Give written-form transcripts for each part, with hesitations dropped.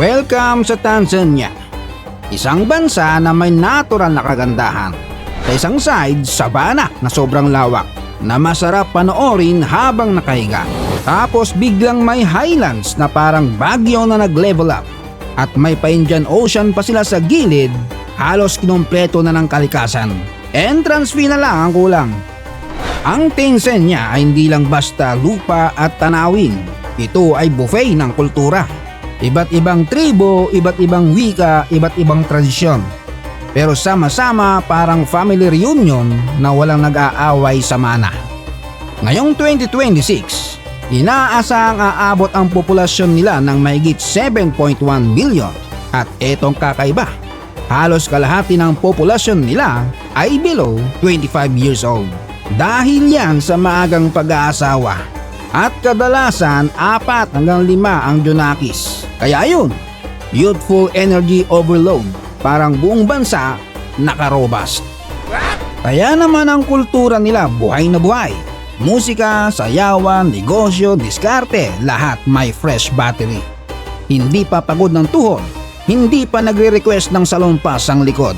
Welcome sa Tanzania, isang bansa na may natural na kagandahan. Sa isang side, sabana na sobrang lawak na masarap panoorin habang nakahiga. Tapos biglang may highlands na parang bagyo na nag-level up. At may pa-Indian Ocean pa sila sa gilid, halos kinumpleto na ng kalikasan. Entrance fee na lang ang kulang. Ang Tanzania ay hindi lang basta lupa at tanawin. Ito ay buffet ng kultura. Iba't ibang tribo, iba't ibang wika, iba't ibang tradisyon. Pero sama-sama parang family reunion na walang nag-aaway sa mana. Ngayong 2026, inaasahang aabot ang populasyon nila ng mahigit 7.1 billion. At etong kakaiba, halos kalahati ng populasyon nila ay below 25 years old. Dahil yan sa maagang pag-aasawa. At kadalasan 4 hanggang 5 ang Junakis. Kaya yun, youthful energy overload, parang buong bansa nakarobast. Kaya naman ang kultura nila buhay na buhay. Musika, sayawan, negosyo, diskarte, lahat may fresh battery. Hindi pa pagod ng tuhod, hindi pa nagre-request ng salonpas ang likod.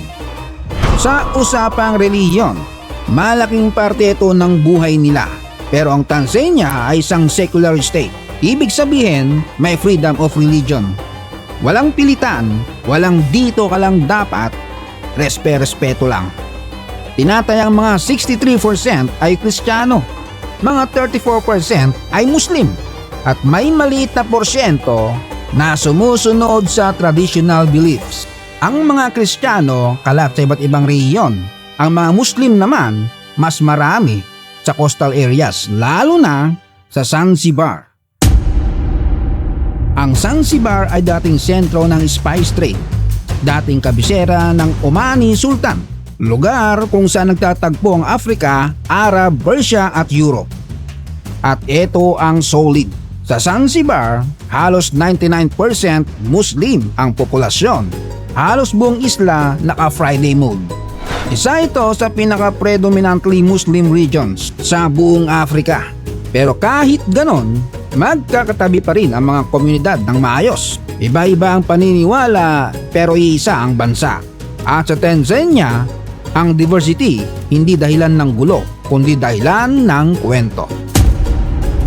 Sa usapang relihiyon, malaking parte ito ng buhay nila. Pero ang Tanzania ay isang secular state. Ibig sabihin, may freedom of religion. Walang pilitan, walang dito ka lang dapat, respeto lang. Tinatayang mga 63% ay Kristiyano, mga 34% ay Muslim, at may maliit na porsyento na sumusunod sa traditional beliefs. Ang mga Kristiyano kalat sa iba't ibang rehiyon. Ang mga Muslim naman, mas marami sa coastal areas, lalo na sa Zanzibar. Ang Zanzibar ay dating sentro ng spice trade, dating kabisera ng Omani Sultan, lugar kung saan nagtatagpo ang Africa, Arab, Persia at Europe. At ito ang solid. Sa Zanzibar, halos 99% Muslim ang populasyon. Halos buong isla naka-Friday mode. Isa ito sa pinaka-predominantly Muslim regions sa buong Africa. Pero kahit ganon, magkakatabi pa rin ang mga komunidad ng maayos. Iba-iba ang paniniwala pero iisa ang bansa. At sa Tanzania, ang diversity hindi dahilan ng gulo, kundi dahilan ng kwento.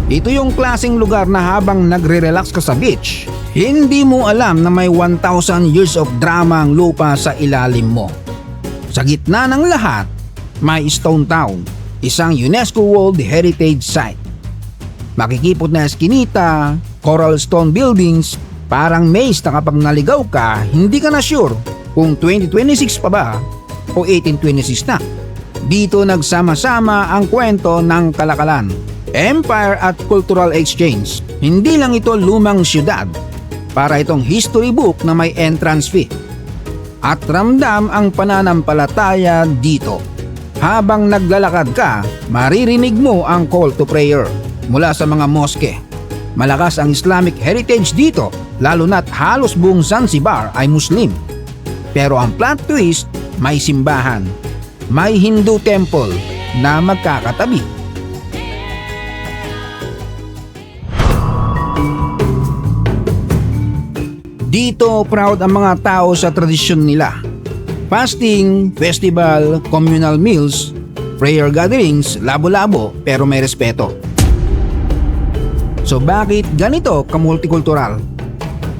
Ito yung klaseng lugar na habang nagre-relax ka sa beach, hindi mo alam na may 1,000 years of drama ang lupa sa ilalim mo. Sa gitna ng lahat, may Stone Town, isang UNESCO World Heritage Site. Makikipot na eskinita, coral stone buildings, parang maze na kapag naligaw ka, hindi ka na sure kung 2026 pa ba o 1826 na. Dito nagsama-sama ang kwento ng kalakalan, empire at cultural exchange. Hindi lang ito lumang syudad, para itong history book na may entrance fee. At ramdam ang pananampalataya dito. Habang naglalakad ka, maririnig mo ang call to prayer mula sa mga moske. Malakas ang Islamic heritage dito, lalo na't halos buong Zanzibar ay Muslim. Pero ang plot twist, may simbahan. May Hindu temple na magkakatabi. Dito proud ang mga tao sa tradisyon nila. Fasting, festival, communal meals, prayer gatherings, labo-labo pero may respeto. So bakit ganito kamultikultural?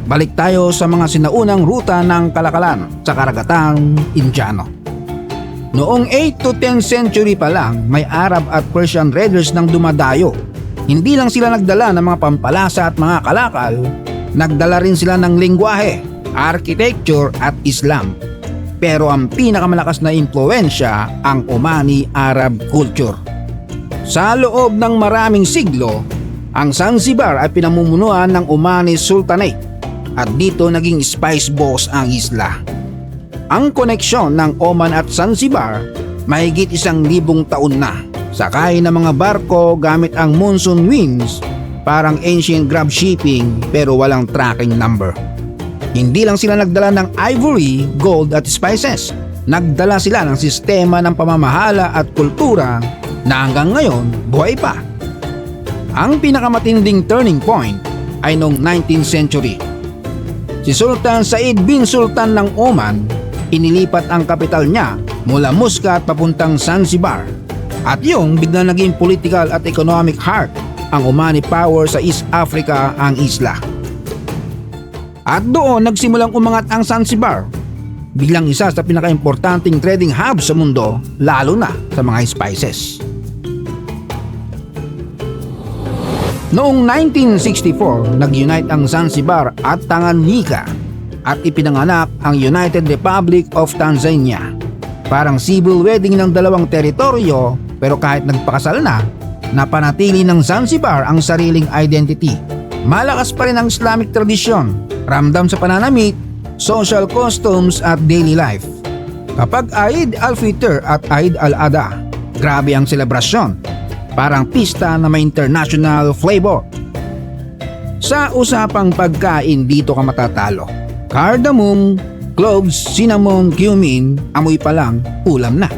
Balik tayo sa mga sinaunang ruta ng kalakalan sa karagatang Indiano. Noong 8 to 10th century pa lang, may Arab at Persian raiders nang dumadayo. Hindi lang sila nagdala ng mga pampalasa at mga kalakal, nagdala rin sila ng lengguwahe, architecture at Islam. Pero ang pinakamalakas na impluwensya ang Omani Arab culture. Sa loob ng maraming siglo, ang Zanzibar ay pinamumunuan ng Omani Sultanate at dito naging spice boss ang isla. Ang koneksyon ng Oman at Zanzibar mahigit 1,000 taon na. Sakay ng mga barko gamit ang monsoon winds, parang ancient grab shipping pero walang tracking number. Hindi lang sila nagdala ng ivory, gold at spices. Nagdala sila ng sistema ng pamamahala at kultura na hanggang ngayon buhay pa. Ang pinakamatinding turning point ay noong 19th century. Si Sultan Said bin Sultan ng Oman, inilipat ang kapital niya mula Muscat papuntang Zanzibar. At yung bigla naging political at economic heart ang Omani power sa East Africa ang isla. At doon nagsimulang umangat ang Zanzibar, bilang isa sa pinakaimportanteng trading hub sa mundo, lalo na sa mga spices. Noong 1964, nag-unite ang Zanzibar at Tanganyika at ipinanganak ang United Republic of Tanzania. Parang civil wedding ng dalawang teritoryo, pero kahit nagpakasal na, napanatili ng Zanzibar ang sariling identity. Malakas pa rin ang Islamic tradisyon, ramdam sa pananamit, social customs at daily life. Kapag Eid al-Fitr at Eid al-Adha, grabe ang selebrasyon. Parang pista na may international flavor. Sa usapang pagkain, dito ka matatalo. Cardamom, cloves, cinnamon, cumin, amoy pa lang, ulam na.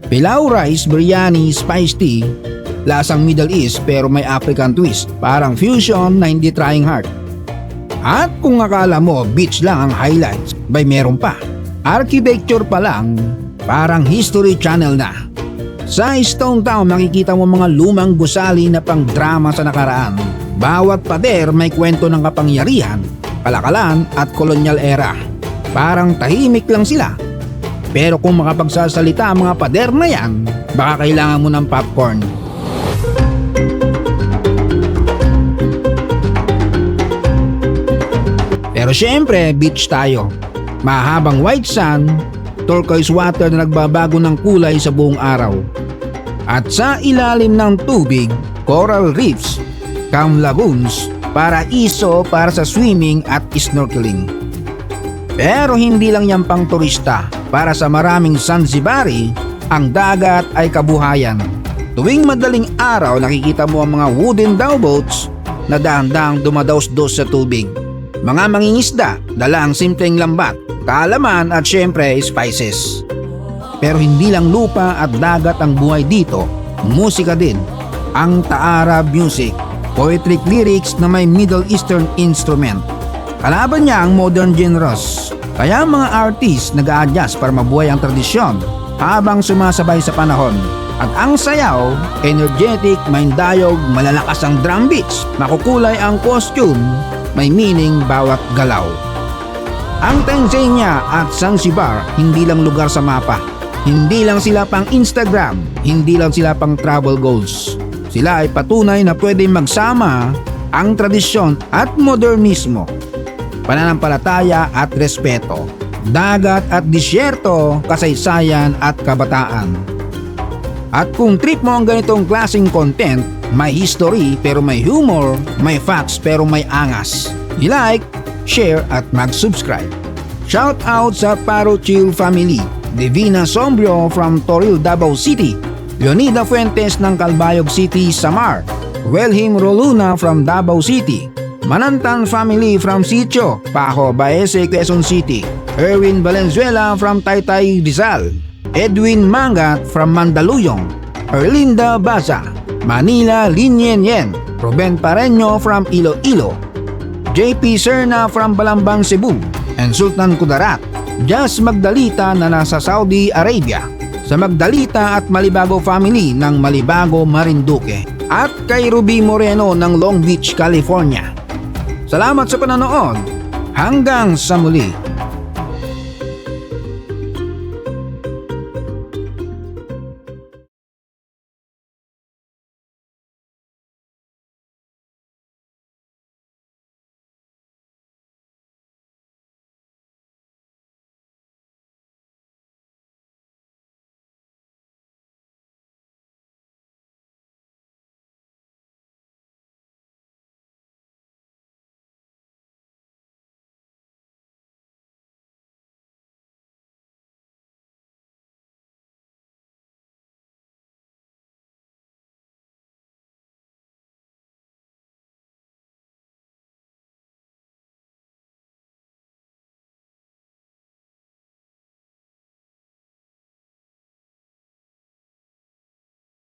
Pilau rice, biryani, spiced tea, lasang Middle East pero may African twist. Parang fusion na hindi trying hard. At kung akala mo beach lang ang highlights, bay meron pa. Architecture pa lang, parang History Channel na. Sa Stone Town makikita mo mga lumang gusali na pang drama sa nakaraan. Bawat pader may kwento ng kapangyarihan, kalakalan at kolonyal era. Parang tahimik lang sila. Pero kung makapagsasalita ang mga pader na yan, baka kailangan mo ng popcorn. Pero syempre, beach tayo. Mahabang white sand, turquoise water na nagbabago ng kulay sa buong araw. At sa ilalim ng tubig, coral reefs, calm lagoons, paraiso para sa swimming at snorkeling. Pero hindi lang yan pang turista. Para sa maraming Zanzibari, ang dagat ay kabuhayan. Tuwing madaling araw nakikita mo ang mga wooden dowboats na dahan-dahang dumadaos-dos sa tubig. Mga mangingisda, dala ang simpleng lambat, kaalaman at syempre spices. Pero hindi lang lupa at dagat ang buhay dito, musika din. Ang Taarab music, poetic lyrics na may Middle Eastern instrument. Kalaban niya ang modern genres. Kaya mga artist nag-a-adjust para mabuhay ang tradisyon habang sumasabay sa panahon. At ang sayaw, energetic, maindayog, malalakas ang drum beats, makukulay ang costume, may meaning bawat galaw. Ang Tanzania at Zanzibar hindi lang lugar sa mapa. Hindi lang sila pang Instagram, hindi lang sila pang travel goals. Sila ay patunay na pwedeng magsama ang tradisyon at modernismo, pananampalataya at respeto, dagat at disyerto, kasaysayan at kabataan. At kung trip mo ang ganitong klaseng content, may history pero may humor, may facts pero may angas. I-like, share at mag-subscribe. Shout out sa Paro Chill family, Divina Sombrio from Toril, Davao City, Leonida Fuentes ng Calbayog City, Samar, Welhim Roluna from Davao City, Manantan family from Sitio, Pajo, Baese, Quezon City, Erwin Valenzuela from Taytay, Rizal, Edwin Mangat from Mandaluyong, Erlinda Baza, Manila, Linyen, Ruben Pareño from Iloilo, JP Serna from Balambang, Cebu, and Sultan Kudarat, Jazz Magdalita na nasa Saudi Arabia, sa Magdalita at Malibago family ng Malibago, Marinduque, at kay Ruby Moreno ng Long Beach, California. Salamat sa panonood. Hanggang sa muli.